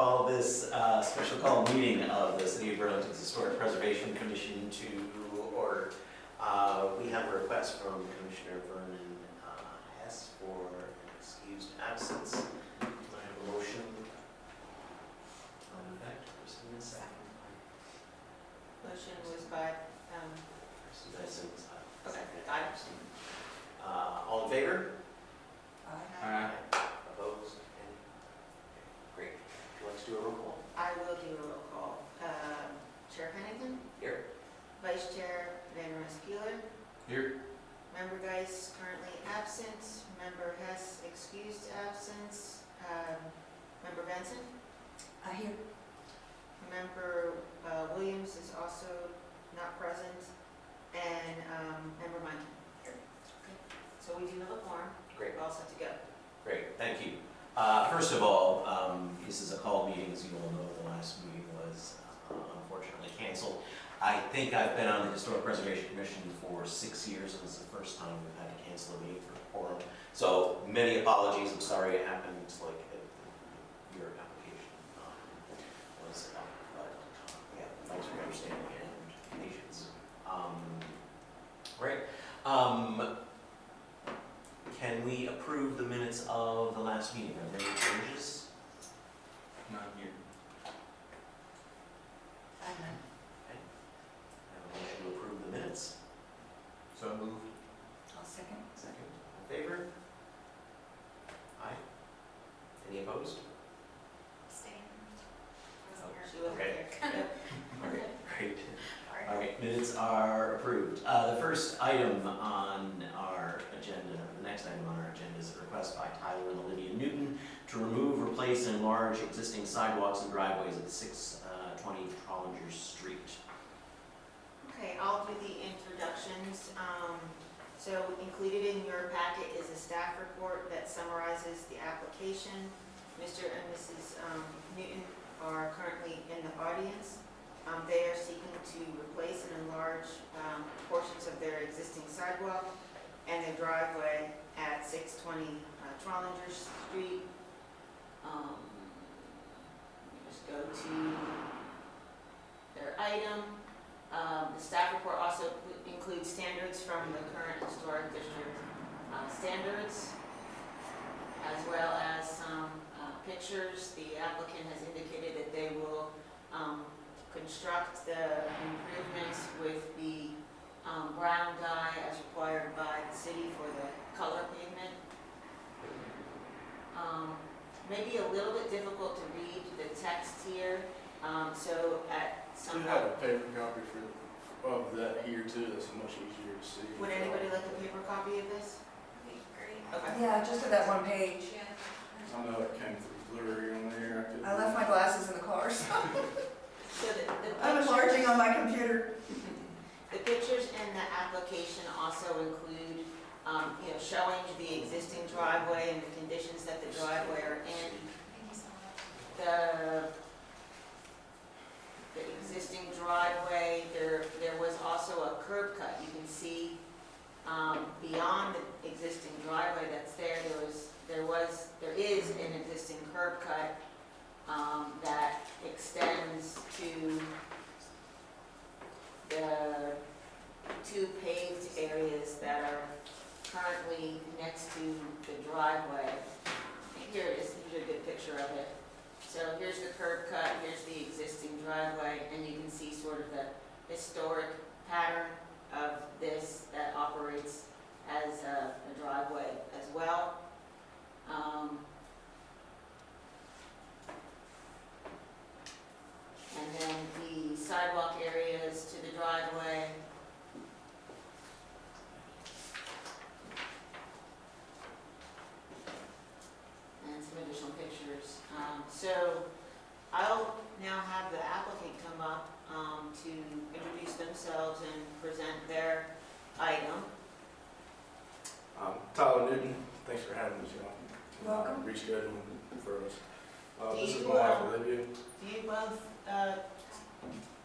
call this special call meeting of the City of Burlington's Historic Preservation Commission to order. We have a request from Commissioner Vernon Hess for an excused absence. Do I have a motion? On effect, first and second. Motion was by, okay, Iverson. All in favor? Aye. Opposed? Any? Great. Would you like to do a roll call? I will do a roll call. Chair Pennington, Here. Vice Chair Van Rensselaer, Here. Member Geis currently absent, Member Hess excused absence, Member Benson, Here. Member Williams is also not present, and Member Monk. Here. So we do have a quorum. Great. We're all set to go. Great, thank you. First of all, this is a call meeting, as you all know, the last meeting was unfortunately canceled. I think I've been on the Historic Preservation Commission for 6 years, and this is the first time we've had to cancel a meeting for quorum. So many apologies, I'm sorry it happened, it's like your application was up, but yeah, thanks for your understanding and patience. Great. Can we approve the minutes of the last meeting? Are there any changes? Not here. Okay. I have a motion to approve the minutes. So moved. I'll second. Second. All in favor? Aye. Any opposed? Abstain. She wasn't Okay. here. Okay, great. All right, minutes are approved. The first item on our agenda, the next item on our agenda is a request by Tyler and Olivia Newton to remove, replace, and enlarge existing sidewalks and driveways at 620 Trollinger Street. Okay, I'll do the introductions. So included in your packet is a staff report that summarizes the application. Mr. and Mrs. Newton are currently in the audience. They are seeking to replace and enlarge portions of their existing sidewalk and their driveway at 620 Trollinger Street. Let me just go to their item. The staff report also includes standards from the current historic district standards, as well as some pictures. The applicant has indicated that they will construct the improvements with the brown dye as required by the city for the color pavement. Maybe a little bit difficult to read the text here, so at some You have a paper copy of that here too, that's much easier to see. Would anybody like a paper copy of this? Okay. Yeah, just to that one page. I know it came through blurry on there. I left my glasses in the car, so So I'm enlarging on my computer. The pictures in the application also include, showing the existing driveway and the conditions that the driveway are in. The existing driveway, there was also a curb cut. You can see beyond the existing driveway that's there, there is an existing curb cut that extends to the two paved areas that are currently next to the driveway. Here it is, here's a good picture of it. So here's the curb cut, here's the existing driveway, and you can see sort of the historic pattern of this that operates as a driveway as well. And then the sidewalk areas to the driveway. And some additional pictures. So I'll now have the applicant come up to introduce themselves and present their item. Tyler Newton, thanks for having us, y'all. Welcome. Rescheduling for us. This Do is you, my wife Olivia. Do you both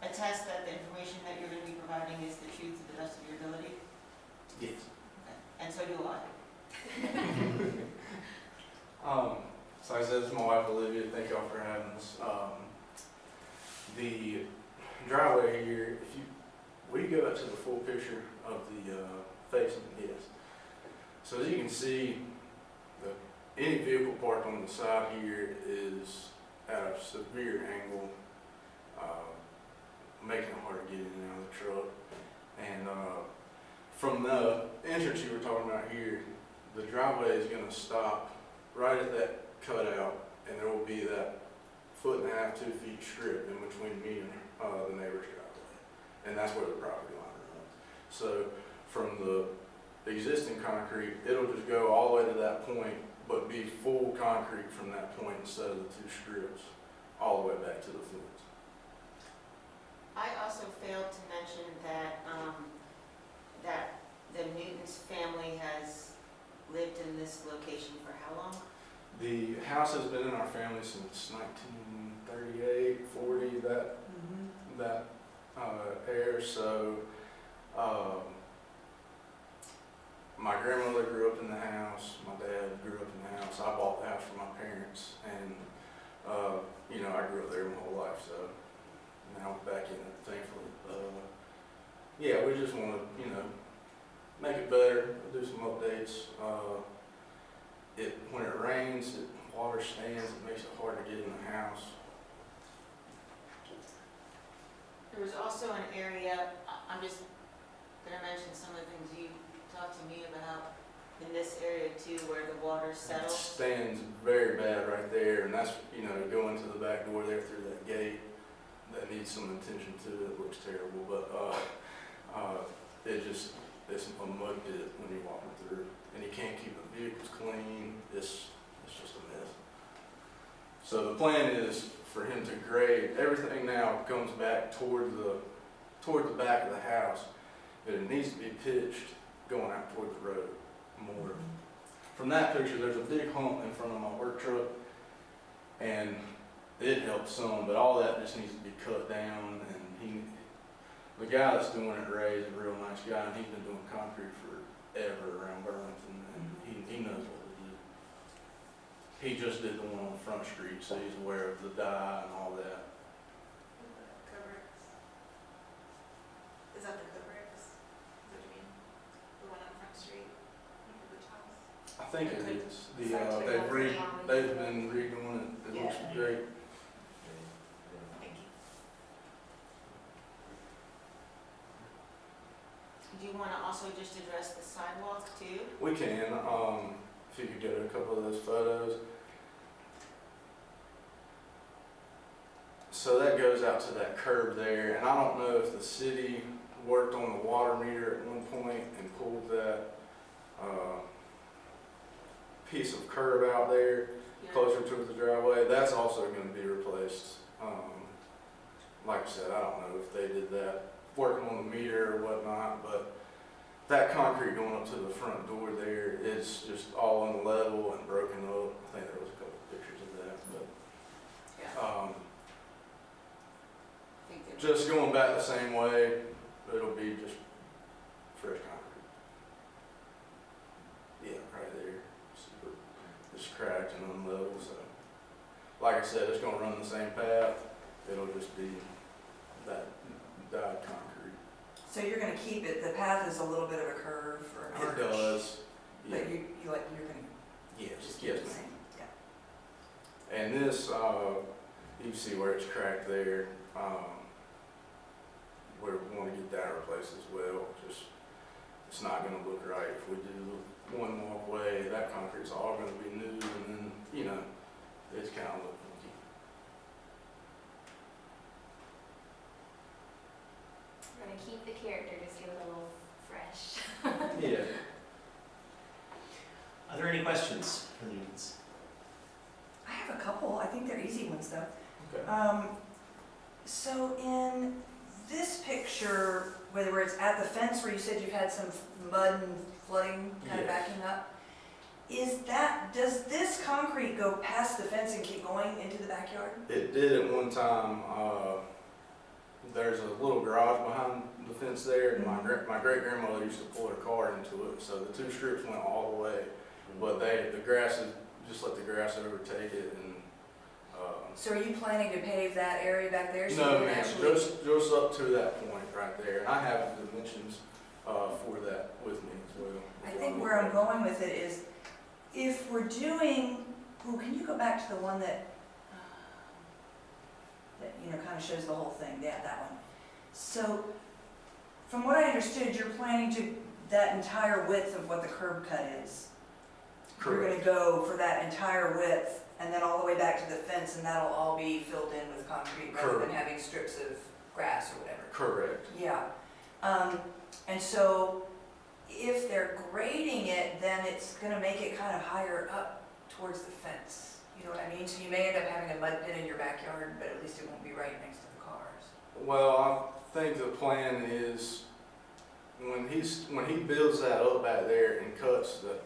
attest that the information that you're going to be providing is the truth to the best of your ability? Yes. Okay. And so do I. So like I said, this is my wife Olivia, thank y'all for having us. The driveway here, will you go up to the full picture of the facing? Yes. So as you can see, any vehicle parked on the side here is at a severe angle, making it hard to get in and out of the truck. And from the entrance you were talking about here, the driveway is going to stop right at that cutout, and there will be that 1.5 to 2 feet strip in between me and the neighbor's driveway, and that's where the property line runs. So from the existing concrete, it'll just go all the way to that point, but be full concrete from that point instead of the 2 strips all the way back to the fence. I also failed to mention that, that the Newton's family has lived in this location for how long? The house has been in our family since 1938, 40, that era. So my grandmother grew up in the house, my dad grew up in the house. I bought the house for my parents, and you know, I grew up there my whole life. So now I'm back in it, thankfully. Yeah, we just want to, you know, make it better, do some updates. When it rains, water stands, it makes it hard to get in the house. There was also an area, I'm just gonna mention some of the things you talked to me about in this area too, where the water It settles. stands very bad right there, and that's, you know, going to the back door there through that gate, that needs some attention to it. It looks terrible, but it's a mud pit when you're walking through, and you can't keep the vehicles clean. It's just a mess. So the plan is for him to grade everything. Now comes back toward the back of the house, but it needs to be pitched going out toward the road more. From that picture, there's a big hump in front of my work truck, and it helps some, but all that just needs to be cut down. And the guy that's doing it, Ray, is a real nice guy, and he's been doing concrete forever around Burlington, and he knows what to do. He just did the one on Front Street, so he's aware of the dye and all that. Cobricks. Is that the Cobricks? Is that what you mean? The one on Front Street? Which house? I think it is. Sorry, They've been redoing it. It looks Yeah. great. Thank you. Do you wanna also just address the sidewalk too? We can, if you could go to a couple of those photos. So that goes out to that curb there, and I don't know if the city worked on the water meter at one point and pulled that piece of curb out there closer to the driveway. That's also going to be replaced. Like I said, I don't know if they did that working on the meter or whatnot, but that concrete going up to the front door there is just all unlevel and broken up. I think there was a couple of pictures of that, but Yeah. I think that- just going back the same way, it'll be just fresh concrete. Yeah, right there. It's cracked and unlevel, so like I said, it's gonna run the same path. It'll just be that dyed concrete. So you're gonna keep it, the path is a little bit of a curve or an arch. It does. Yeah. But you're gonna Yes, just keep yes, it the ma'am. same, yeah. And this, you can see where it's cracked there. We want to get that replaced as well. Just, it's not going to look right if we do one walkway. That concrete's all going to be new, and then, you know, it's kind of look funky. We're gonna keep the character, just get it a little fresh. Yeah. Are there any questions for the Newtons? I have a couple, I think they're easy ones though. Okay. So in this picture, where it's at the fence where you said you've had some mud and flooding kind of Yes. backing up, does this concrete go past the fence and keep going into the backyard? It did at one time. There's a little garage behind the fence there, and my great grandmother used to pull her car into it. So the 2 strips went all the way, but the grass has just let the grass overtake it and, So are you planning to pave that area back there? so you no, can ma'am, actually- just up to that point right there, and I have the dimensions, for that with me as well. I think where I'm going with it is, if we're doing, ooh, can you go back to the one that, kind of shows the whole thing, yeah, that one. So, from what I understood, you're planning to, that entire width of what the curb cut is. You're Correct, gonna go for that entire width, and then all the way back to the fence, and that'll all be filled in with concrete rather than Correct. having strips of grass or whatever. correct. Yeah, and so if they're grading it, then it's gonna make it kind of higher up towards the fence. You know what I mean? So you may end up having a mud pit in your backyard, but at least it won't be right next to the cars. Well, I think the plan is, when he builds that up back there and cuts the,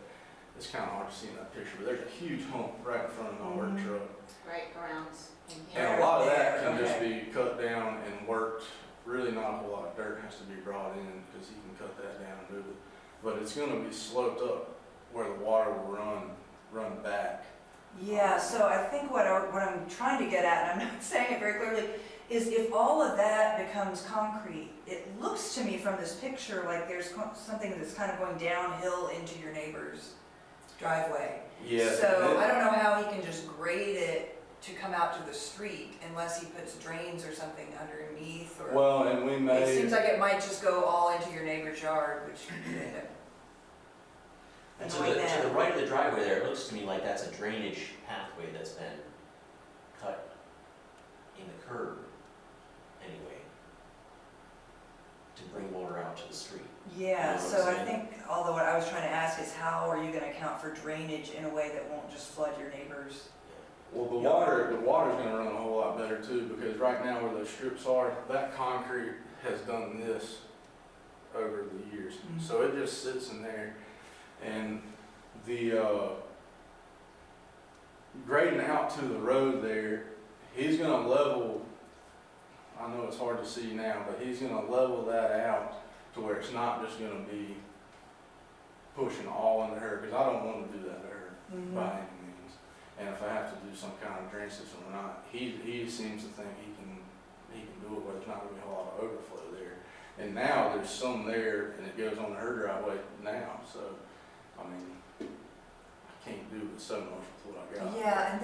it's kind of hard to see in that picture, but there's a huge hump right in front of my work Mhm. truck. Right around in here. And a lot of that There, can just okay. be cut down and worked, really not a whole lot of dirt has to be brought in, because he can cut that down and move it. But it's gonna be sloped up where the water will run back. Yeah, so I think what I'm trying to get at, and I'm not saying it very clearly, is if all of that becomes concrete, it looks to me from this picture like there's something that's kind of going downhill into your neighbor's driveway. Yeah. So I don't know how he can just grade it to come out to the street unless he puts drains or something underneath or. Well, and we It seems may, like it might just go all into your neighbor's yard, which could end up And to annoying the them. right of the driveway there, it looks to me like that's a drainage pathway that's been cut in the curb anyway, to bring water out to the street. Yeah, You know what so I'm I saying? think, although what I was trying to ask is how are you gonna account for drainage in a way that won't just flood your neighbors? well, the water's gonna run a whole lot better too, because right now where those strips are, that concrete has done this over the years. Mhm. So it just sits in there, and the, grading out to the road there, he's gonna level, I know it's hard to see now, but he's gonna level that out to where it's not just gonna be pushing all into her, because I don't wanna do that to her Mm-hmm. by any means. And if I have to do some kind of drain system or not, he seems to think he can do it where there's not gonna be a whole lot of overflow there. And now there's some there, and it goes on her driveway now, so, I mean, I can't do but so much with what I got. Yeah, and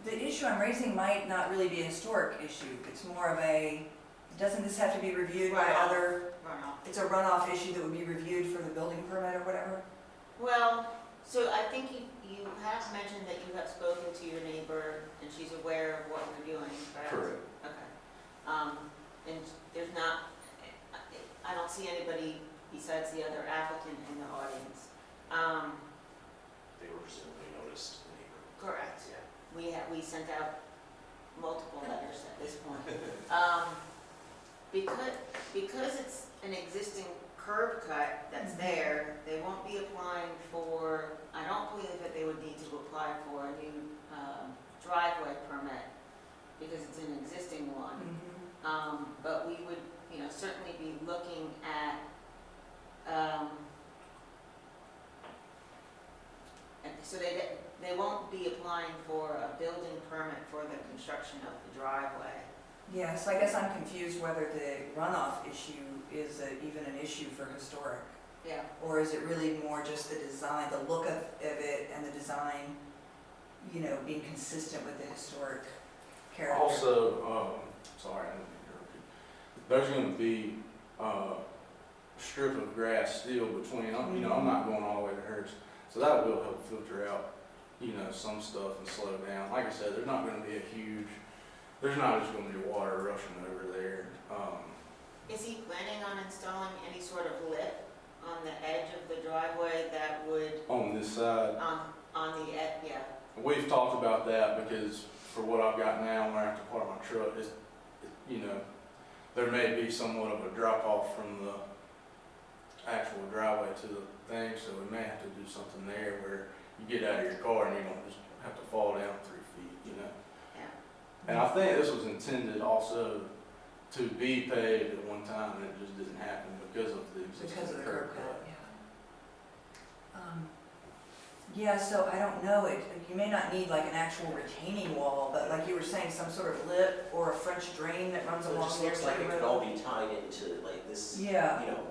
the issue I'm raising might not really be a historic issue. It's more of doesn't this have to be reviewed by Runoff. other, Runoff. it's a runoff issue that would be reviewed for the building permit or whatever? Well, so I think you have mentioned that you have spoken to your neighbor and she's aware of what you're doing, correct? Correct. Okay. And there's not, I don't see anybody besides the other applicant in the audience. They were presumably noticed in the neighborhood. Correct. Yeah. We sent out multiple letters at this point. Because it's an existing curb cut that's there, they won't be applying for, I don't believe that they would need to apply for a new driveway permit because it's an existing one. Mm-hmm. But we would, certainly be looking at, so they won't be applying for a building permit for the construction of the driveway. Yeah, so I guess I'm confused whether the runoff issue is even an issue for historic. Yeah. Or is it really more just the design, the look of it and the design, being consistent with the historic character? Also, sorry, I didn't mean to interrupt you. There's gonna be, a strip of grass still between, I'm not going all the way to hers. So that will help filter out, some stuff and slow down. Like I said, there's not gonna be there's not just gonna be water rushing over there. Is he planning on installing any sort of lip on the edge of the driveway that would, On this side, on the edge, yeah? we've talked about that because for what I've got now, where I have to park my truck, there may be somewhat of a drop off from the actual driveway to the thing, so we may have to do something there where you get out of your car and you don't just have to fall down 3 feet, Yeah. And I think this was intended also to be paved at one time, and it just didn't happen because of the existing Because of the curb curb cut, cut. yeah. Yeah, so I don't know, you may not need like an actual retaining wall, but like you were saying, some sort of lip or a French drain that runs So it along just the looks like edge it of the could all road. be tied into like this, you Yeah, know,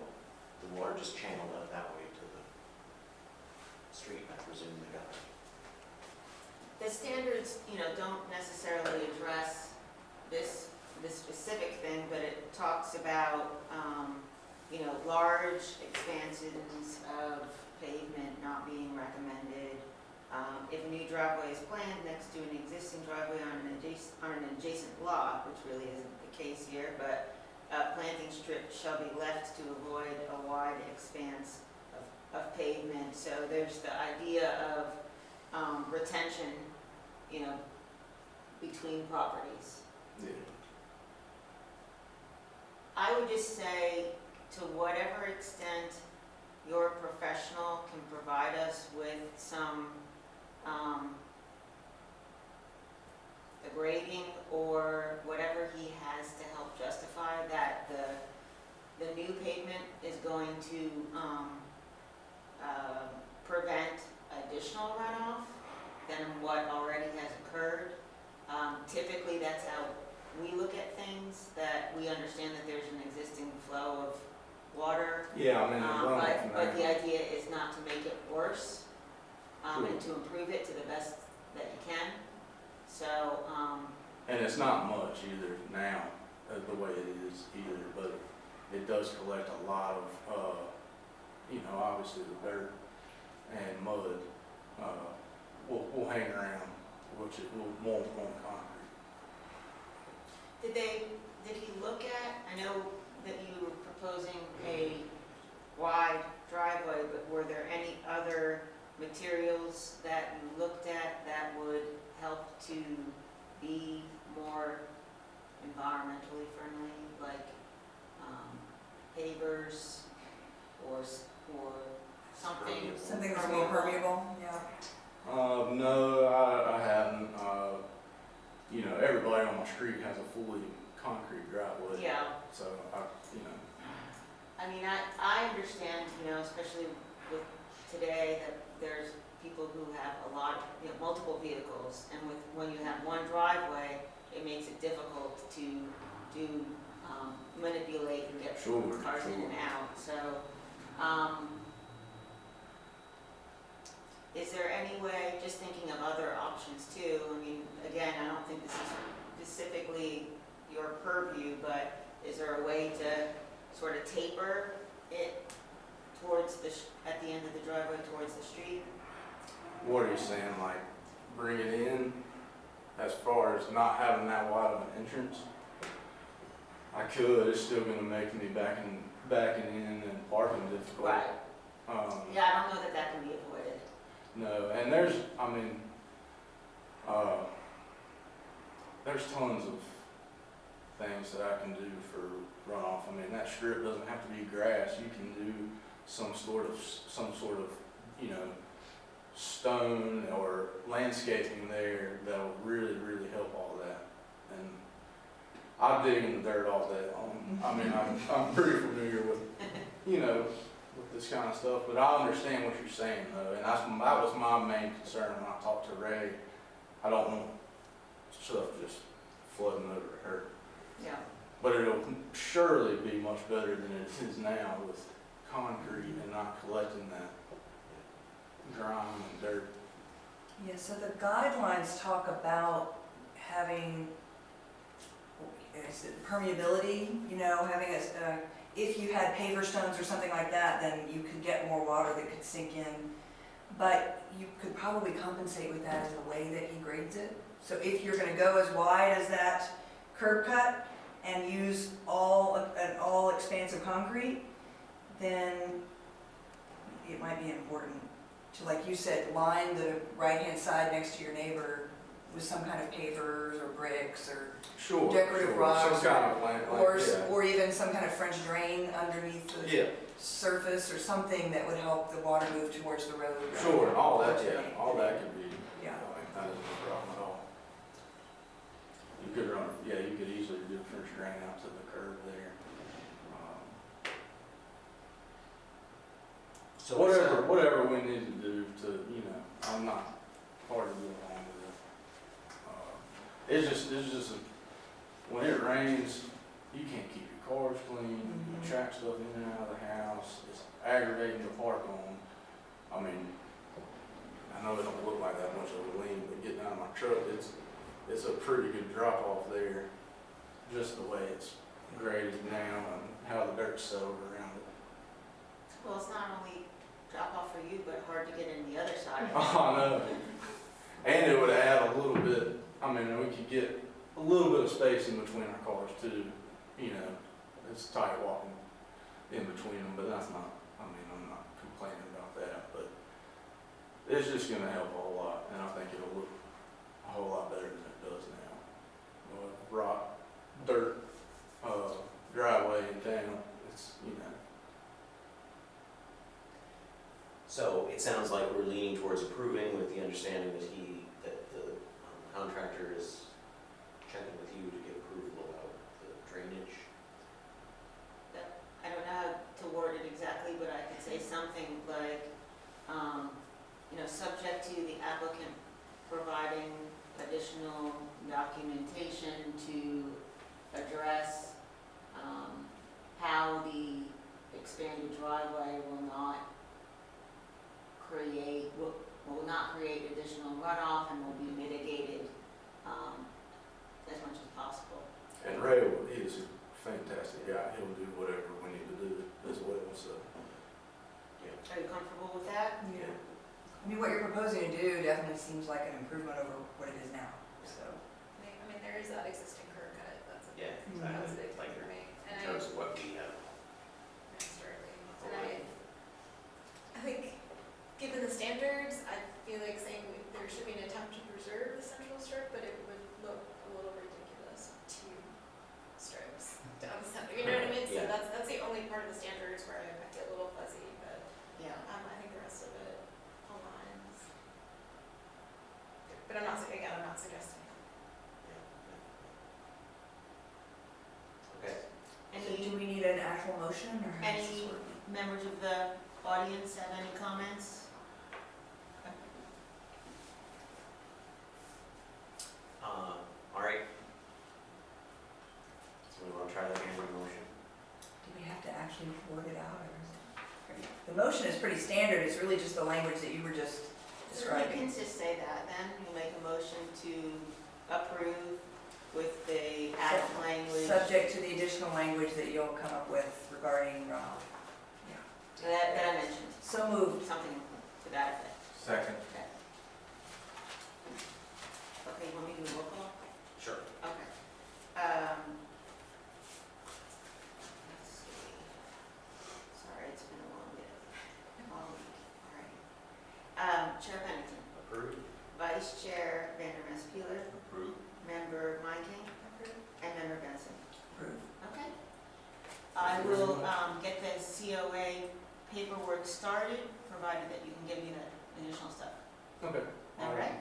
the water just channeled out that way to the street, I presume they got it. The standards, don't necessarily address this specific thing, but it talks about, large expansions of pavement not being recommended. If a new driveway is planned next to an existing driveway on an adjacent lot, which really isn't the case here, but a planting strip shall be left to avoid a wide expanse of pavement. So there's the idea of retention, between properties. Yeah. I would just say, to whatever extent your professional can provide us with some the grading or whatever he has to help justify that the new pavement is going to prevent additional runoff than what already has occurred. Typically, that's how we look at things, that we understand that there's an existing flow of water. Yeah, I mean, the runoff from But the there. idea is not to make it worse, and Sure. to improve it to the best that you can. So, And it's not much either now, the way it is either, but it does collect a lot of, obviously the dirt and mud, will hang around, which it won't concrete. did he look at, I know that you were proposing a wide driveway, but were there any other materials that you looked at that would help to be more environmentally friendly, like pavers or something? something that's more permeable, yeah. No, I haven't. Everybody on my street has a fully concrete driveway. Yeah, So I mean, I understand, especially with today, that there's people who have a lot, multiple vehicles, and when you have one driveway, it makes it difficult to manipulate and get Sure, cars in sure. and out. So, is there any way, just thinking of other options too, I mean, again, I don't think this is specifically your purview, but is there a way to sort of taper it towards at the end of the driveway towards the street? what are you saying, like, bring it in as far as not having that wide of an entrance? I could, it's still gonna make me backing in and parking difficult. Right. Yeah. I don't know that that can be avoided. No, and there's tons of things that I can do for runoff. I mean, that strip doesn't have to be grass. You can do some sort of, stone or landscaping there that'll really, really help all that. And I dig in the dirt all day long. I mean, I'm pretty familiar with, with this kind of stuff, but I understand what you're saying though, and that was my main concern when I talked to Ray. I don't want stuff just flooding over her, Yeah. but it'll surely be much better than it is now with concrete and not collecting that grime and dirt. Yeah, so the guidelines talk about having, is it permeability, having if you had paver stones or something like that, then you could get more water that could sink in. But you could probably compensate with that in the way that he grades it. So if you're gonna go as wide as that curb cut and use an all expansive concrete, then it might be important to, like you said, line the right-hand side next to your neighbor with some kind of pavers or bricks or Sure. Decorative sure. rocks Some kind of land, or even some kind of French drain underneath the yeah. surface or something that would help the water move towards the road. Sure, and all that, all that could be, Yeah. that isn't a problem at all. You could easily do a French drain out to the curb there. So Whatever we need to do to, I'm not hard to get along with it. It's just, when it rains, you can't keep your cars clean, you track stuff in and out of the house, it's aggravating to park on. I mean, I know it don't look like that much of a lean, but getting out of my truck, it's a pretty good drop off there, just the way it's graded now and how the dirt's settled around it. Well, it's not only drop off for you, but hard to get in the other side. Oh, I know. And it would add a little bit, I mean, we could get a little bit of space in between our cars too, you know, it's tight walking in between them, but that's not, I mean, I'm not complaining about that, but it's just gonna help a whole lot, and I think it'll look a whole lot better than it does now. Rock, dirt, driveway in town, it's, you know. So it sounds like we're leaning towards approving with the understanding that the contractor is checking with you to get approval about the drainage. I don't know how to word it exactly, but I could say something like, subject to the applicant providing additional documentation to address how the expanded driveway will not create additional runoff and will be mitigated as much as possible. And Ray, he's a fantastic guy, he'll do whatever we need to do as well, so. Are you comfortable with that? Yeah. I mean, what you're proposing to do definitely seems like an improvement over what it is now, so. I mean, there is that existing curb cut, that's a, Yeah, that's a exactly. big Like thing for me. in And terms of what we have. I think, given the standards, I feel like saying there should be an attempt to preserve the central strip, but it would look a little ridiculous, two strips down the center, you know what I mean? So Yeah. that's the only part of the standards where I get a little fuzzy, but Yeah. I think the rest of it aligns. But I'm not suggesting. Okay. So do we need an actual motion or? how does this Any work? members of the audience have any comments? All right. So we want to try that again with a motion? Do we have to actually word it out, or is it? The motion is pretty standard, it's really just the language that you were just So we describing. can just say that then, you make a motion to approve with the added language Subject to the additional language that you'll come up with regarding runoff. that I mentioned, So moved. something to that effect. Second. Okay, you want me to do a roll call? Sure. Okay. Let's see. Sorry, it's been a long day, long week, all right. Chair Pennington, Approved? Vice Chair Vandermeer Peeler, Approved. Member Meinking, and Member Benson. Approved. Okay. I will get the COA paperwork started, provided that you can give me the additional stuff. Okay. All right?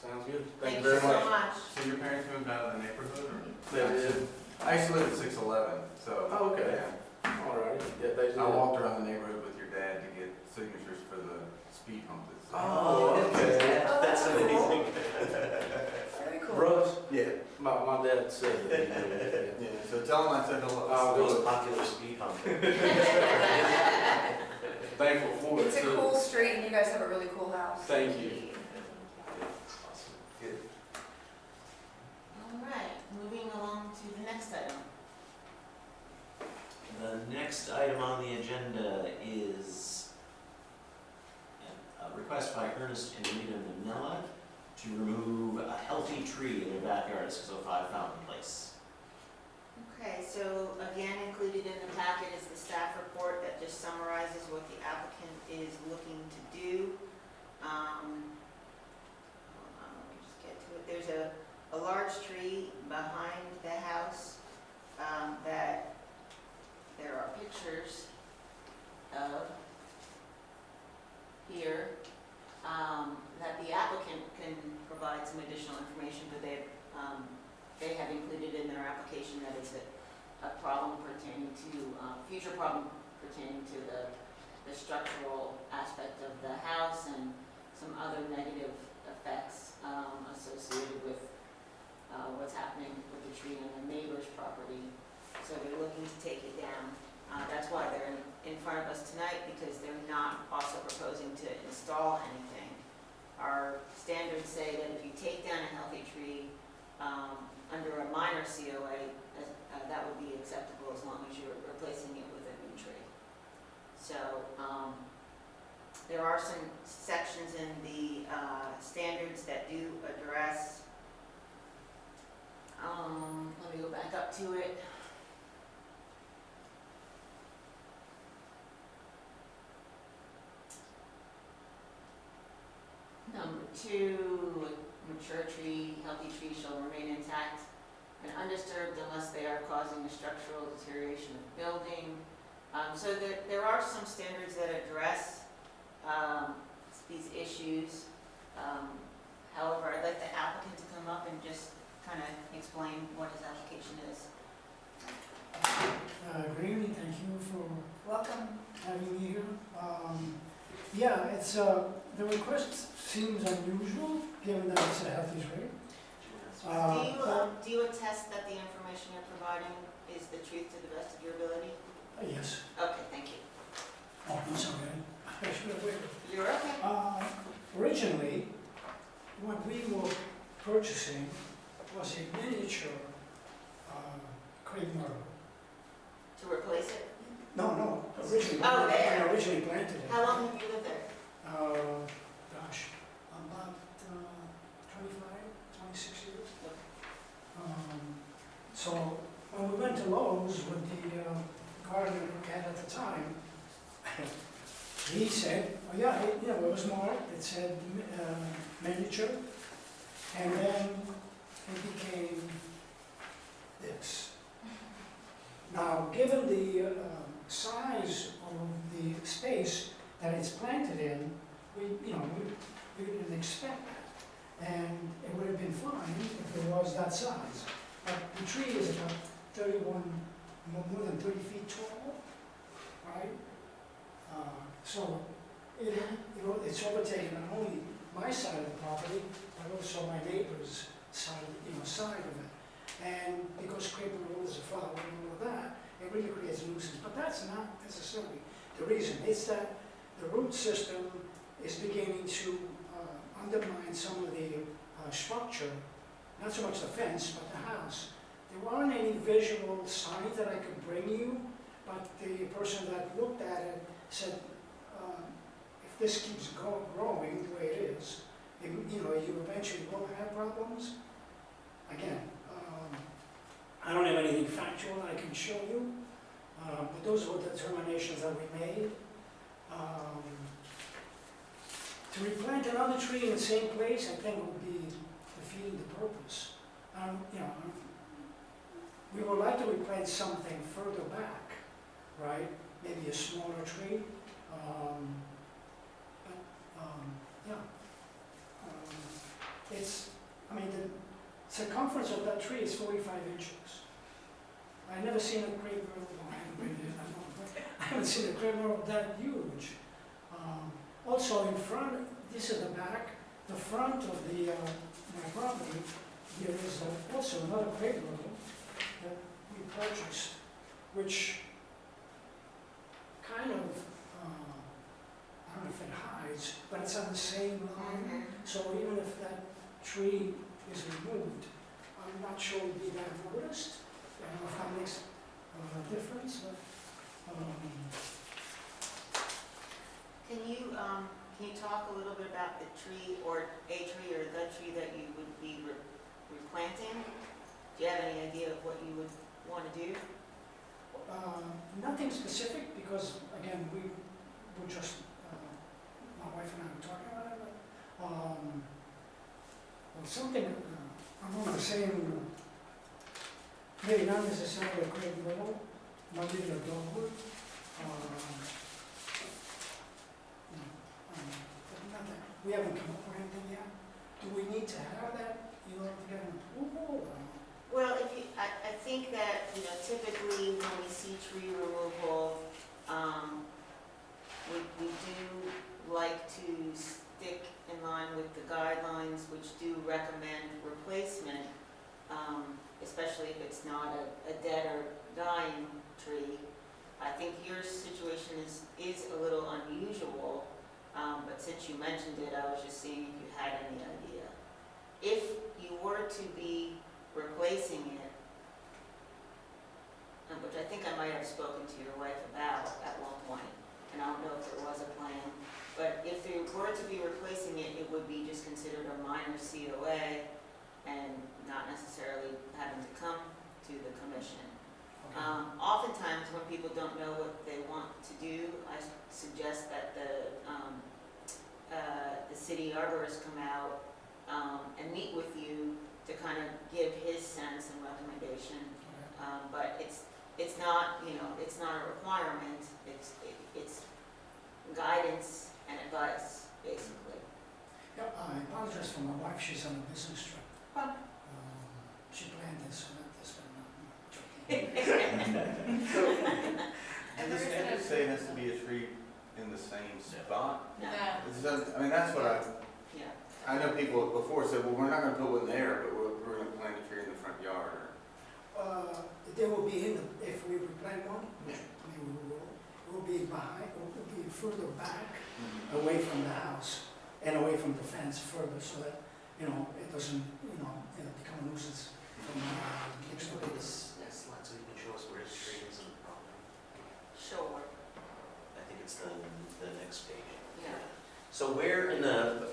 Sounds good. Thank Thank you you very so much. much. So your parents moved out of the neighborhood, or? They did. I used to live at 611, so. Oh, okay. Yeah. All right. Yeah, they did. I walked around the neighborhood with your dad to get signatures for the speed hump that's. Oh, okay. Oh, that's cool. amazing. Very cool. Russ? Yeah. My dad said that he did. Yeah, so tell him I said hello. I'll Most go. popular speed hump. Thankful for it It's a too. cool street and you guys have a really cool house. Thank you. Awesome. Good. All right, moving along to the next item. The next item on the agenda is a request by Ernest and Rita Manila to remove a healthy tree in their backyard at 605 Fountain Place. Okay, so again, included in the packet is the staff report that just summarizes what the applicant is looking to do. Hold on, let me just get to it. There's a large tree behind the house that there are pictures of here, that the applicant can provide some additional information, but they have included in their application that it's a problem pertaining to, future problem pertaining to the structural aspect of the house, and some other negative effects associated with what's happening with the tree on the neighbor's property. So they're looking to take it down. That's why they're in front of us tonight, because they're not also proposing to install anything. Our standards say that if you take down a healthy tree under a minor COA, that would be acceptable as long as you're replacing it with a new tree. So there are some sections in the standards that do address, let me go back up to it. Number 2, mature tree, healthy tree shall remain intact and undisturbed unless they are causing a structural deterioration of building. So there are some standards that address these issues. However, I'd like the applicant to come up and just kind of explain what his application is. Good evening, thank you for Welcome. having me here. Yeah, it's, the request seems unusual, given that it's a healthy tree. Do you attest that the information you're providing is the truth to the best of your ability? Yes. Okay, thank you. Oh, I'm sorry, I should have waited. You're okay. Originally, what we were purchasing was a miniature crepe myrtle. To replace it? No, originally, Oh, when I there. originally planted it. How long have you lived there? Gosh, about 25, 26 years. So when we went to Lowe's with the gardener we had at the time, he said, oh yeah, it was marked, it said miniature, and then it became this. Now, given the size of the space that it's planted in, we didn't expect that. And it would have been fine if it was that size. But the tree is about 31, more than 30 feet tall, right? So it's overtaken not only my side of the property, but also my neighbor's side, side of it. And because crepe myrtle is a flower and all of that, it really creates a nuisance. But that's not necessarily the reason. It's that the root system is beginning to undermine some of the structure, not so much the fence, but the house. There weren't any visual signs that I could bring you, but the person that looked at it said, if this keeps growing the way it is, you eventually will have problems. Again, I don't have anything factual I can show you, but those were the determinations that we made. To replant another tree in the same place, I think would be defeating the purpose. We would like to replant something further back, right? Maybe a smaller tree. The circumference of that tree is 45 inches. I've never seen a crepe myrtle, I haven't seen a crepe myrtle that huge. Also in front, this is the back, the front of the my property, there is also another crepe myrtle that we purchased, which kind of, I don't know if it hides, but it's on the same line. So even if that tree is removed, I'm not sure it'd be that noticed. I don't know if that makes a difference, but, Can you talk a little bit about the tree or a tree or the tree that you would be replanting? Do you have any idea of what you would want to do? nothing specific, because again, we were just, my wife and I were talking about it, but, well, something, along the same, maybe not necessarily a crepe myrtle, not even a dogwood, but nothing, we haven't come up with anything yet. Do we need to have that in order to get an approval? Well, I think that, typically when we see tree removal, we do like to stick in line with the guidelines which do recommend replacement, especially if it's not a dead or dying tree. I think your situation is a little unusual, but since you mentioned it, I was just seeing if you had any idea. If you were to be replacing it, which I think I might have spoken to your wife about at one point, and I don't know if there was a plan, but if they were to be replacing it, it would be just considered a minor COA and not necessarily having to come to the commission. Oftentimes, when people don't know what they want to do, I suggest that the city arborist come out and meet with you to kind of give his sense and recommendation. But it's not, you know, it's not a requirement. It's guidance and advice, basically. Yeah, I apologize for my wife, she's on a business trip. Huh. She planned this, but not joking. And the standards say it has to be a tree in the same spot? No, I mean, that's what yeah. I know people before said, well, we're not gonna put one there, but we're gonna plant a tree in the front yard. They will be in the, if we plant one, Yeah. I mean, will be behind, will be further back, away from the house, and away from the fence further, so that, you know, it doesn't, become a nuisance from next door. This slide so you can show us where the tree is in the property. Sure, I think it's the next page. yeah. So where in the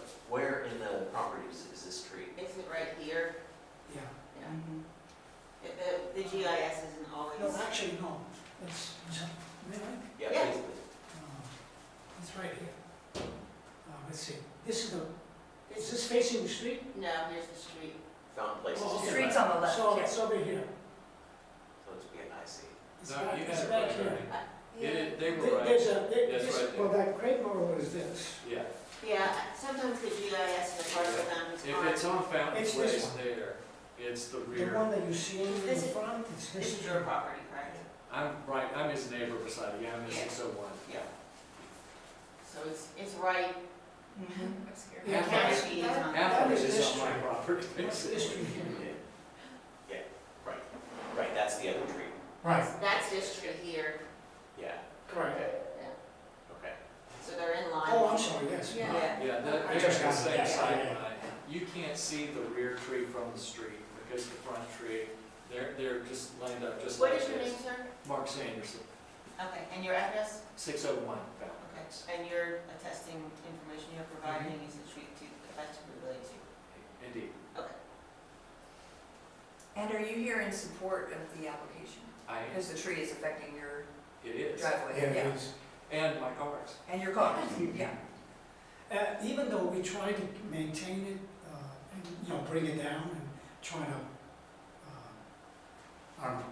property is this tree? Is it right here? Yeah. Yeah. Mhm. The GIS isn't always. No, actually, no, it's, may I? Yeah, Yeah. basically. It's right here. Let's see, this is the, is this facing the street? No, here's the street. Found places. Oh, to okay. Street's on the left, So yeah. it's over here. So it's being I see. It's No, back, you it's got it back right, here. They There- were right. There's a, That's this, right there. well, that great model is this. Yeah, Yeah, sometimes the GIS and the parcel boundaries if aren't. it's on Fountain It's this Place one. there, it's the The rear. one that you see in the This is- front, it's This this. is your property, correct? I'm his neighbor beside you, I'm in Yeah. 601. Yeah. So it's right, Mhm. Obscure. Yeah, County that- Street is on. that Half of it is is this on my tree. property, That's this basically. tree here. Right, that's the other tree. That's this tree here, Yeah, Correct. yeah. okay. So they're in line. Oh, I'm sorry, yes. Yeah. Yeah. Yeah, I they're just the got it. same Yeah, side yeah, yeah. line. You can't see the rear tree from the street because the front tree, they're just lined up just What like is your name, this. sir? Mark Sanderson, Okay, and your address? 601 Fountain Okay, Place. and your attesting information you're providing is the tree to effectively relate to? Indeed, Okay. And are you here in support of the application? I am. Because the tree is affecting your It is. driveway, Yeah, yeah, it is. And my cars. and your car, yeah. Even though we try to maintain it, and, bring it down and try to, I don't know,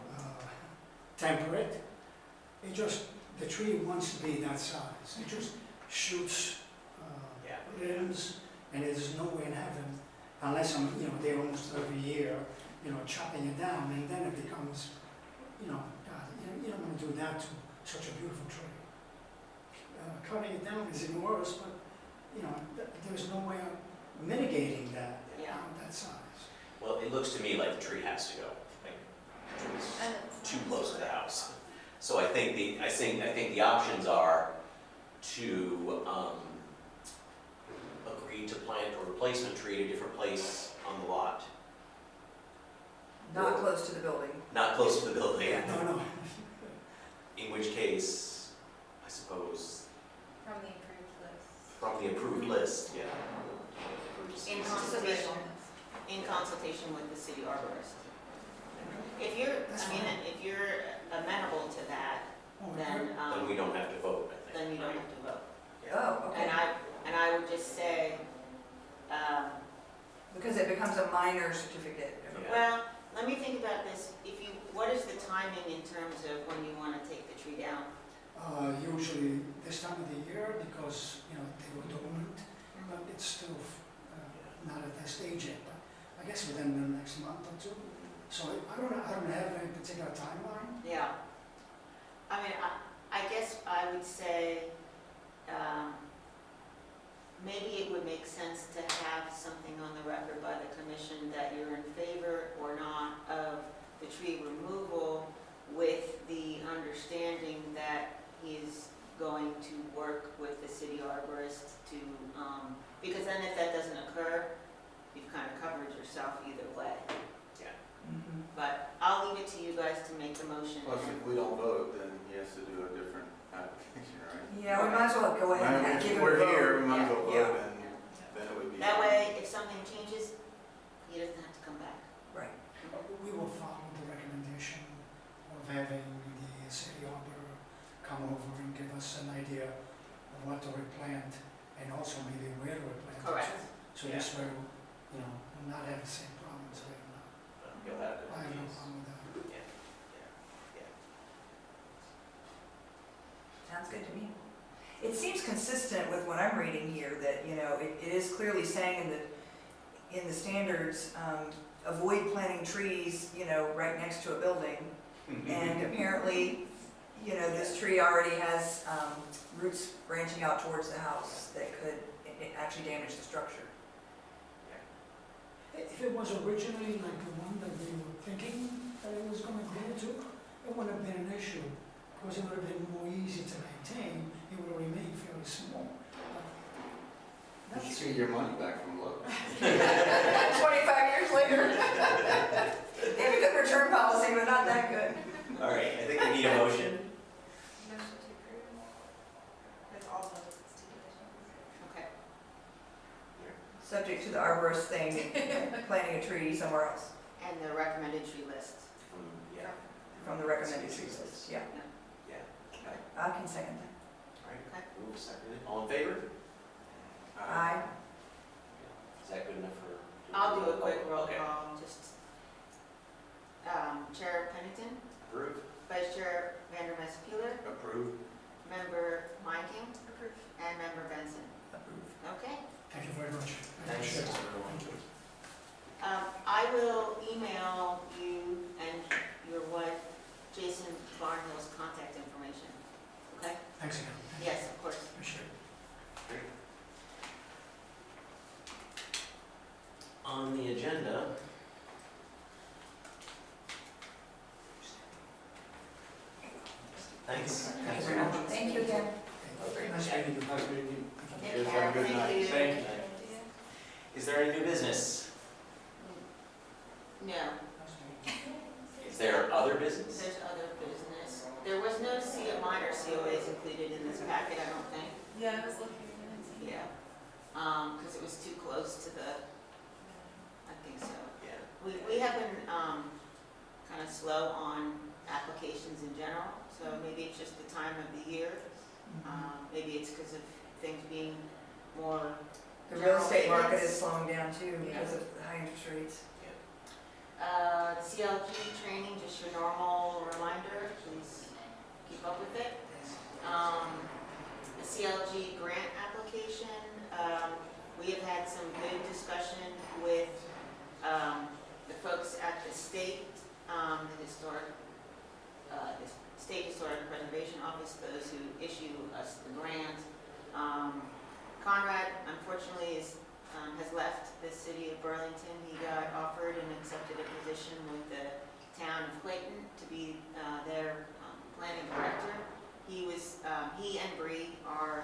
temper it, it just, the tree wants to be that size. It just shoots, Yeah. limbs, and there's no way in heaven, unless I'm, there almost every year, chopping it down, and then it becomes, God, you don't want to do that to such a beautiful tree. Cutting it down is even worse, but, there's no way of mitigating that, Yeah. that size. Well, it looks to me like the tree has to go. Like, the tree's And it's too close to the house. So I think the options are to agree to plant a replacement tree at a different place on the lot, Not close to the building. not close to the building. Yeah. No, In which case, I suppose, From the approved list. from the approved list, yeah. In Just to be consultation, honest. in consultation with the city arborist. If you're, That's I mean, if you're amenable to that, oh, then, Then we don't have to vote, I think. then you don't have to vote. Oh, okay. And I would just say, Because it becomes a minor certificate. Yeah. well, let me think about this. What is the timing in terms of when you want to take the tree down? usually this time of the year, because, they go dormant, but it's still not at that stage yet, but I guess within the next month or two. So I don't have any particular timeline. Yeah. I mean, I guess I would say, maybe it would make sense to have something on the record by the commission that you're in favor or not of the tree removal, with the understanding that he is going to work with the city arborist to, because then if that doesn't occur, you've kind of covered yourself either way. Mhm. But I'll leave it to you guys to make the motion. Plus, if we don't vote, then he has to do a different application, right? Yeah, we might as well go ahead and give it a vote. We're here, we might as well Yeah. vote, and then it would be. That way, if something changes, he doesn't have to come back. Right. We will follow the recommendation of having the city arbor come over and give us an idea of what to replant and also maybe where to replant it. Correct. So this way, you know, we'll not have the same problems we have now. You'll have to. I have no problem with that. Sounds good to me. It seems consistent with what I'm reading here, that, you know, it is clearly saying in the standards, avoid planting trees, you know, right next to a building. And apparently, you know, this tree already has roots branching out towards the house that could actually damage the structure. If it was originally like the one that we were thinking that it was gonna grow to, it wouldn't have been an issue, because it would have been more easy to maintain, it would have remained fairly small. You should see your money back from Lowe's. 25 years later. They have a good return policy, but not that good. All right, I think we need a motion. Motion to approve. With all those stipulations. Okay. Subject to the arborist thing, planting a tree somewhere else And the recommended tree list. Yeah. from the recommended trees list. Yeah, Yeah, okay, I can second that. all right, move seconded, all in favor? Aye. Is that good enough for? I'll do a quick roll Okay. call, just, Chair Pennington, Approved? Vice Chair Vandermeer Peeler, Approved. Member Meinking, Approved. and Member Benson. Approved. Okay? Thank you very much. I Thanks, appreciate it. everyone. Thank you. I will email you and your wife, Jason Barnhill's contact information. Okay? Thanks again. Yes, of course. Appreciate it. On the agenda. Thanks. Thanks very much. Thank you again. Okay. Nice meeting you. Nice meeting you. Take Cheers, care. have a good Thank night. you. Thank you. Is there any new business? No, Is there other business? there's other business. There was no minor COAs included in this packet, I don't think. Yeah, I was looking and I didn't see. Yeah. Because it was too close to the, I think so. Yeah. We have been kind of slow on applications in general, so maybe it's just the time of the year. Maybe it's because of things being more, The real estate market is slowing down too because of the high interest rates. CLG training, just your normal reminder, please keep up with it. The CLG grant application, we have had some good discussion with the folks at the state, the historic, the State Historic Preservation Office, those who issue us the grant. Conrad, unfortunately, has left the city of Burlington. He got offered and accepted a position with the town of Clayton to be their planning director. He and Bree were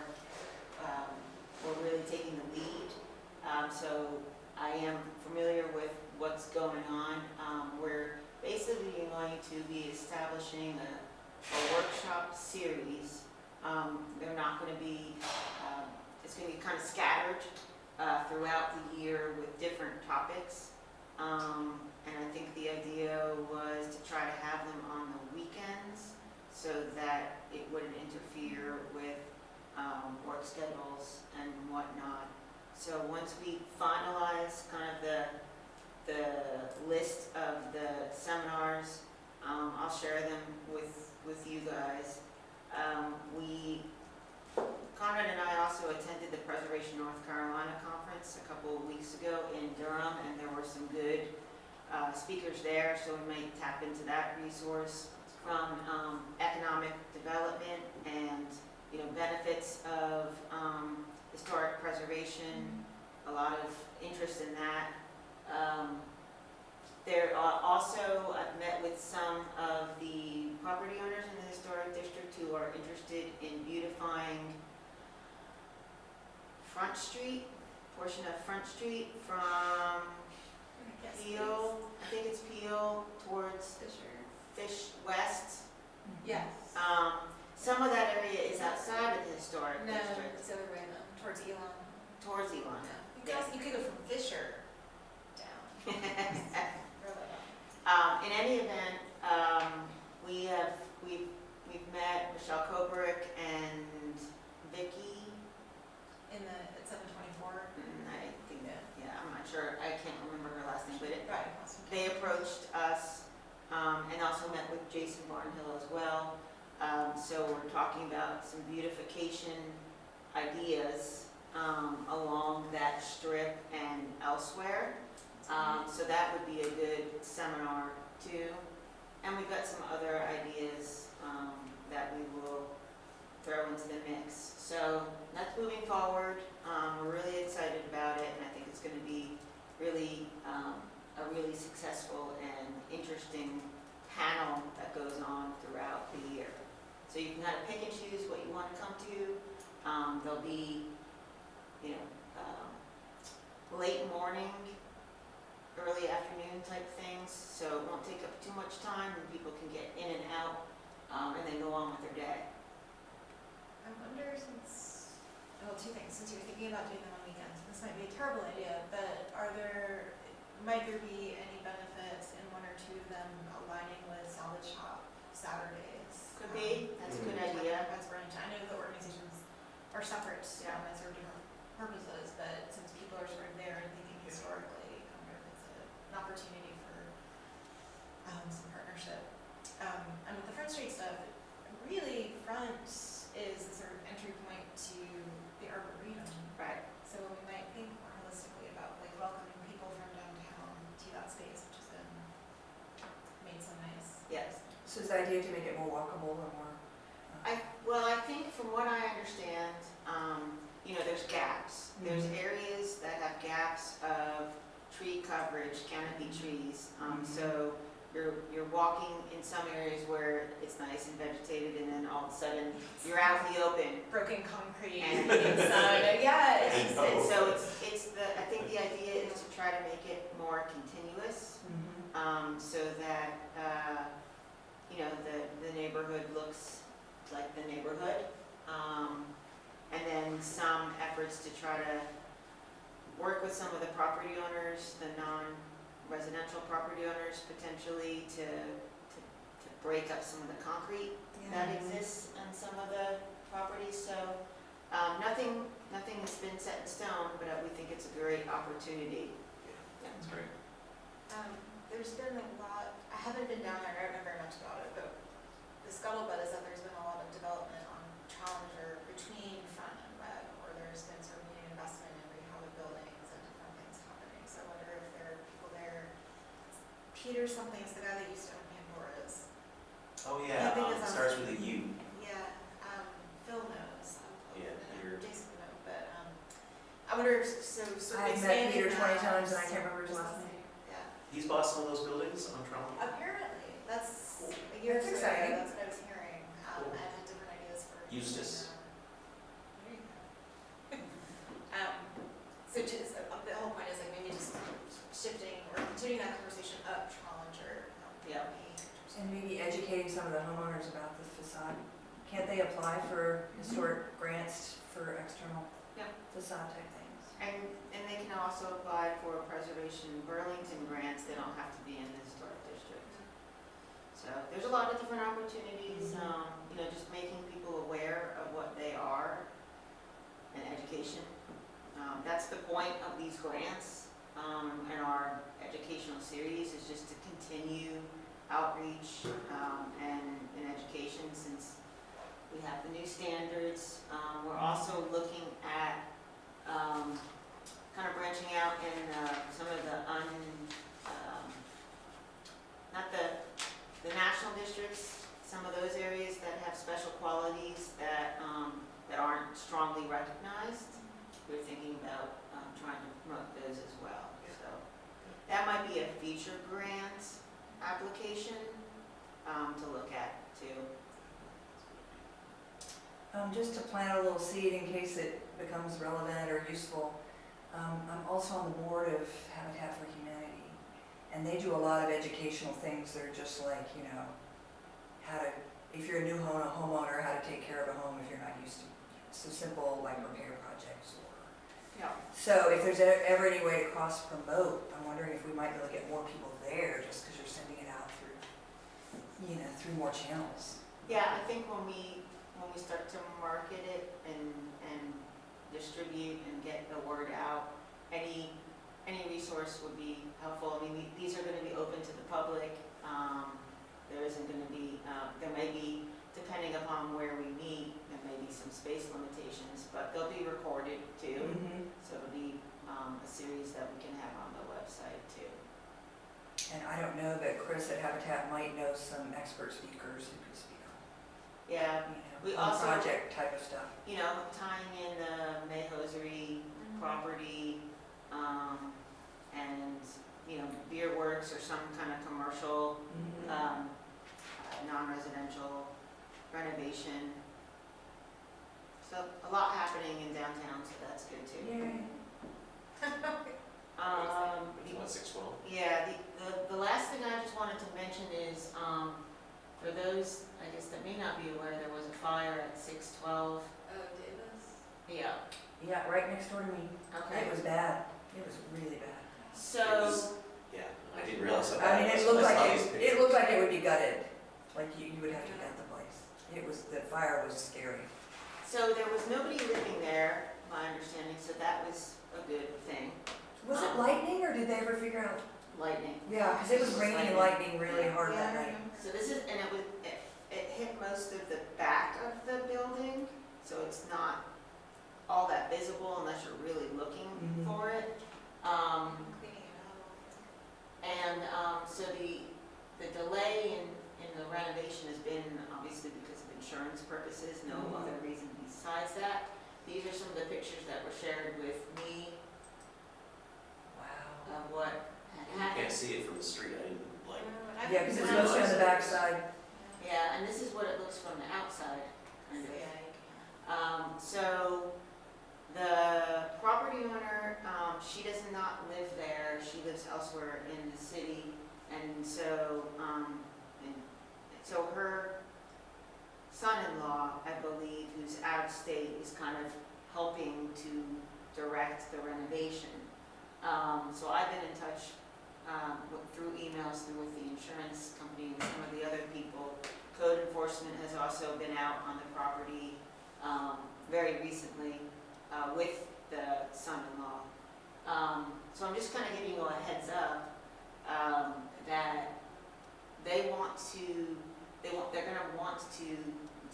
really taking the lead. So I am familiar with what's going on. We're basically going to be establishing a workshop series. They're not going to be, it's going to be kind of scattered throughout the year with different topics. And I think the idea was to try to have them on the weekends so that it wouldn't interfere with work schedules and whatnot. So once we finalize kind of the list of the seminars, I'll share them with you guys. Conrad and I also attended the Preservation North Carolina conference a couple of weeks ago in Durham, and there were some good speakers there, so we might tap into that resource from economic development and benefits of historic preservation, a lot of interest in that. There are also, I've met with some of the property owners in the historic district who are interested in beautifying Front Street, portion of Front Street from Yes, Peel, I think it's Peel, towards please. Fisher. Fish West. Yes. Some of that area is outside of the historic No, district, it's the other way though, towards Elon. towards Elon. No. You could go from Fisher down. In any event, we've met Michelle Kobrick and Vicky. At 724. I think, Yeah. yeah, I'm not sure, I can't remember her last name, but Right. across from they Cal. approached us, and also met with Jason Barnhill as well. So we're talking about some beautification ideas, along that strip and elsewhere. So that would be a good seminar too. And we've got some other ideas, that we will throw into the mix. So that's moving forward. We're really excited about it, and I think it's gonna be really, a really successful and interesting panel that goes on throughout the year. So you can kind of pick and choose what you want to come to. There'll be, late morning, early afternoon type things, so it won't take up too much time and people can get in and out, and then go on with their day. I wonder two things, since you're thinking about doing them on weekends, this might be a terrible idea, but might there be any benefits in one or two of them aligning with salvage shop Saturdays? Could be, that's a good idea. That's Burlington. I know the organizations are separate, Yeah. and serve different purposes, but since people are sort of there and thinking historically, I wonder if it's an opportunity for some partnership. And with the Front Street stuff, really front is the sort of entry point to the Arboretum. Right. So we might think more holistically about like welcoming people from downtown to that space, which has been made so nice. Yes. So is the idea to make it more walkable or more? Well, I think from what I understand, there's gaps. There's areas that have gaps of tree coverage, canopy trees. So you're walking in some areas where it's nice and vegetated, and then all of a sudden you're out in the open. Broken concrete, And- inside, yeah, it's And so I think the idea is to try to make it more continuous, so that, the neighborhood looks like the neighborhood. And then some efforts to try to work with some of the property owners, the non-residential property owners, potentially to break up some of the concrete that exists on some of the properties. So nothing has been set in stone, but we think it's a great opportunity. That's great. There's been a lot, I haven't been down there, I don't know very much about it, but the scuttlebutt is that there's been a lot of development on Challenger between Front and Webb, where there's been sort of new investment in rehab of buildings and different things happening. So I wonder if there are people there. Peter something is the guy that used to own Pandora's. Oh, yeah, I think it it's on- starts with a U. Yeah, Phil knows. Yeah, Peter. Jason knows, but I wonder if, so sort of I've met expanding Peter 20 that, times and I so can't remember his last just- name. Yeah. He's bought some of those buildings on Trumbull. Apparently, that's Cool. a year That's or so exciting. ago, that's what I was hearing. Cool. I had different ideas for. Eustace. There you go. So just, the whole point is like maybe just shifting or continuing that conversation up Challenger. Yeah. And maybe educating some of the homeowners about the facade. Can't they apply for historic grants for external Yeah. facade type things? And they can also apply for preservation Burlington grants. They don't have to be in the historic district. So there's a lot of different opportunities, just making people aware of what they are and education. That's the point of these grants, and our educational series is just to continue outreach, and education since we have the new standards. We're also looking at, kind of branching out in, some of the not the national districts, some of those areas that have special qualities that aren't strongly recognized. we're thinking about trying to promote those as well, so. That might be a future grant application to look at too. Just to plant a little seed in case it becomes relevant or useful, I'm also on the board of Habitat for Humanity, and they do a lot of educational things that are just like, you know, how to, if you're a new homeowner, how to take care of a home if you're not used to, so simple like repair projects or. Yeah. So if there's ever any way to cross promote, I'm wondering if we might be able to get more people there just because you're sending it out through, you know, through more channels. Yeah, I think when we start to market it and distribute and get the word out, any resource would be helpful. I mean, these are gonna be open to the public. There isn't gonna be, there may be, depending upon where we meet, there may be some space limitations, but they'll be recorded too. So it'll be a series that we can have on the website too. And I don't know, but Chris at Habitat might know some expert speakers who could speak on, Yeah, you We know, on also- project type of stuff. you know, tying in the May Hosiery property, and, you know, Beer Works or some kind of commercial, non-residential renovation. So a lot happening in downtown, so that's good too. Yay. Which one, 612? Yeah, the last thing I just wanted to mention is, for those, I guess, that may not be aware, there was a fire at 612. Oh, Davis? Yeah, Yeah, right next door to me. okay. It was bad. It was really bad. So, Yeah, I didn't realize how I bad mean, it it was. looked I saw like these it pictures. looked like it would be gutted. Like you would have to gut the place. It was, the fire was scary. so there was nobody living there, my understanding, so that was a good thing. Was it lightning or did they ever figure out? Lightning. Yeah, because it was raining and lightning really hard that night. So this is, and it hit most of the back of the building, so it's not all that visible unless you're really looking Mhm. for it. I'm cleaning it out. And so the delay in the renovation has been obviously because of insurance purposes, no Mhm. other reason besides that. These are some of the pictures that were shared with me Wow. of what had You happened. can't see it from the street, I didn't like. Yeah, because it's mostly on the backside. Yeah, and this is what it looks from the outside, kind of. So the property owner, she does not live there, she lives elsewhere in the city. And so, her son-in-law, I believe, who's out of state, is kind of helping to direct the renovation. So I've been in touch through emails, through with the insurance company and some of the other people. Code enforcement has also been out on the property very recently with the son-in-law. So I'm just kind of giving you a heads up that they're gonna want to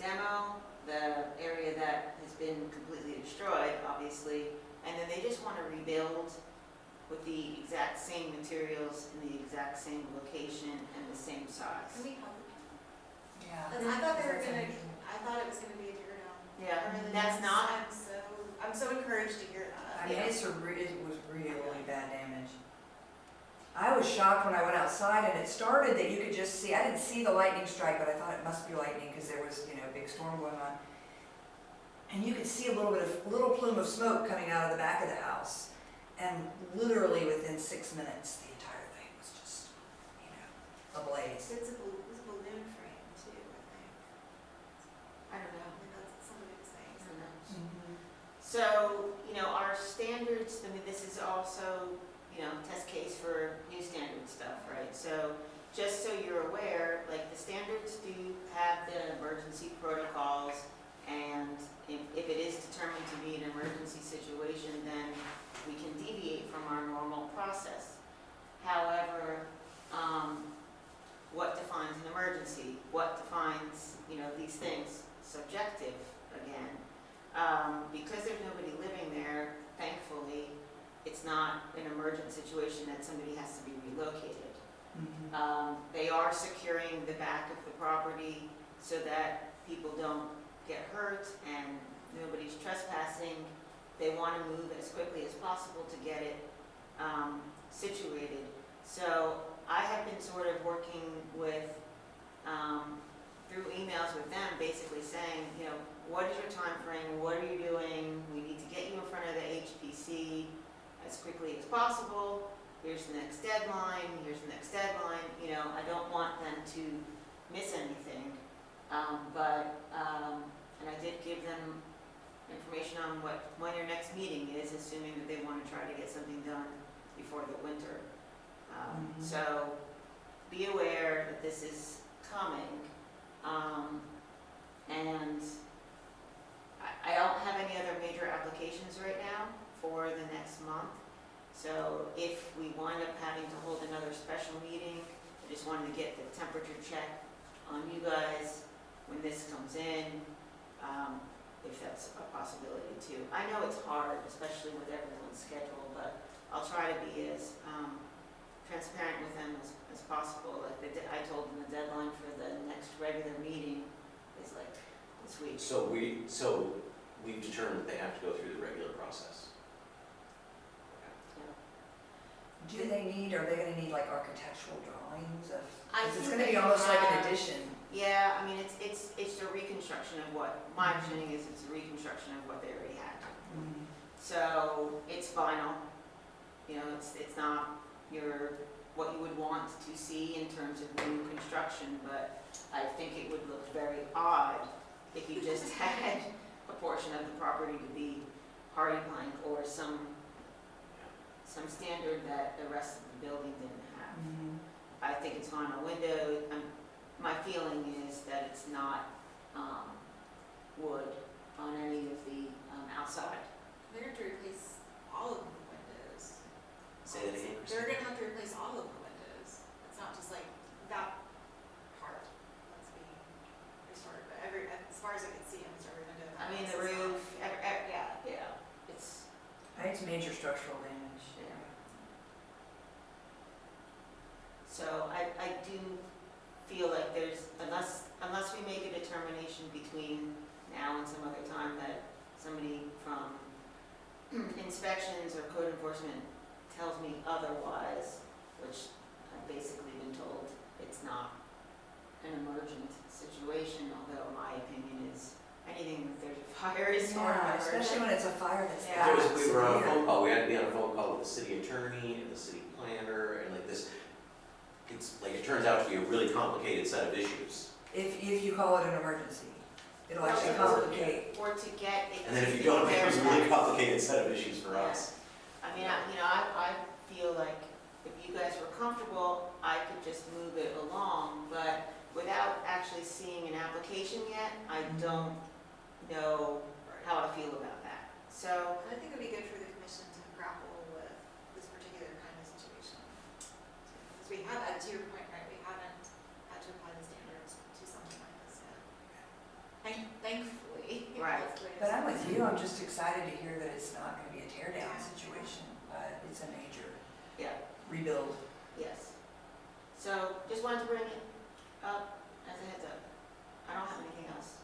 demo the area that has been completely destroyed, obviously, and then they just want to rebuild with the exact same materials in the exact same location and the same size. Can we help? Yeah. I thought they were That's gonna, unusual. I thought it was gonna be a tear down. Yeah, that's not, I'm so encouraged to hear that. I mean, it was really bad damage. I was shocked when I went outside and it started that you could just see, I didn't see the lightning strike, but I thought it must be lightning because there was, you know, a big storm going on. And you could see a little plume of smoke coming out of the back of the house. And literally within 6 minutes, the entire thing was just, you know, ablaze. It's a balloon frame too, I think. I don't know. I mean, that's what somebody was saying. I don't know. So, you know, our standards, I mean, this is also, you know, test case for new standard stuff, right? So just so you're aware, like the standards do have the emergency protocols, and if it is determined to be an emergency situation, then we can deviate from our normal process. However, what defines an emergency? What defines, you know, these things? Subjective, again. Because there's nobody living there, thankfully, it's not an emergent situation that somebody has to be relocated. They are securing the back of the property so that people don't get hurt and nobody's trespassing. they want to move as quickly as possible to get it situated. So I have been sort of working with, through emails with them, basically saying, you know, what is your time frame? What are you doing? We need to get you in front of the HPC as quickly as possible. Here's the next deadline. Here's the next deadline. You know, I don't want them to miss anything. And I did give them information on when your next meeting is, assuming that they want to try to get something done before the winter. So be aware that this is coming. And I don't have any other major applications right now for the next month. So if we wind up having to hold another special meeting, I just wanted to get the temperature check on you guys when this comes in, if that's a possibility too. I know it's hard, especially with everyone's schedule, but I'll try to be as transparent with them as possible. Like I told them the deadline for the next regular meeting is like this week. So we've determined that they have to go through the regular process. Do they need, are they gonna need like architectural drawings of, I 'cause it's think gonna be they almost like an have- addition. Yeah, I mean, it's a reconstruction of what, my understanding is it's a reconstruction of what they already had. So it's vinyl, you know, it's not what you would want to see in terms of new construction, but I think it would look very odd if you just had a portion of the property to be hardy plank or some standard that the rest of the building didn't have. I think it's vinyl window. My feeling is that it's not wood on any of the outside. They're going to replace all of the windows. Say that again, They're Christine. going to have to replace all of the windows. It's not just like that part that's being restored, but as far as I can see, almost every window. I mean, the roof, yeah, it's, I think it's major structural damage. yeah. So I do feel like there's, unless we make a determination between now and some other time that somebody from inspections or code enforcement tells me otherwise, which I've basically been told it's not an emergent situation, although my opinion is anything that there's a fire is sort of Yeah, emergent. especially when it's a fire that's Yeah. that We were on a severe. phone call, we had to be on a phone call with the city attorney and the city planner, and like this, it's like, it turns out to be a really complicated set of issues. If you call it an emergency, it'll Well, actually it was- complicate. Or to get it. And then if you to don't, it where becomes a it's really at. complicated set of issues for us. I mean, I feel like if you guys were comfortable, I could just move it along, but without actually seeing an application yet, I don't know how I feel about that. So, I think it would be good for the commission to grapple with this particular kind of situation. Because we have, to your point, right, we haven't had to apply the standards to something like this yet. Thankfully. Right. That's the way to But I'm say with it. you, I'm just excited to hear that it's not gonna be a tear down situation, but it's a major yeah, rebuild. yes. So, just wanted to bring it up as a heads up. I don't have anything else.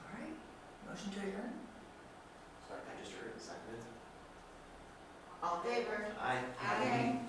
All right, motion to adjourn? Sorry, I just heard it, seconded. All in favor? Aye. Aye.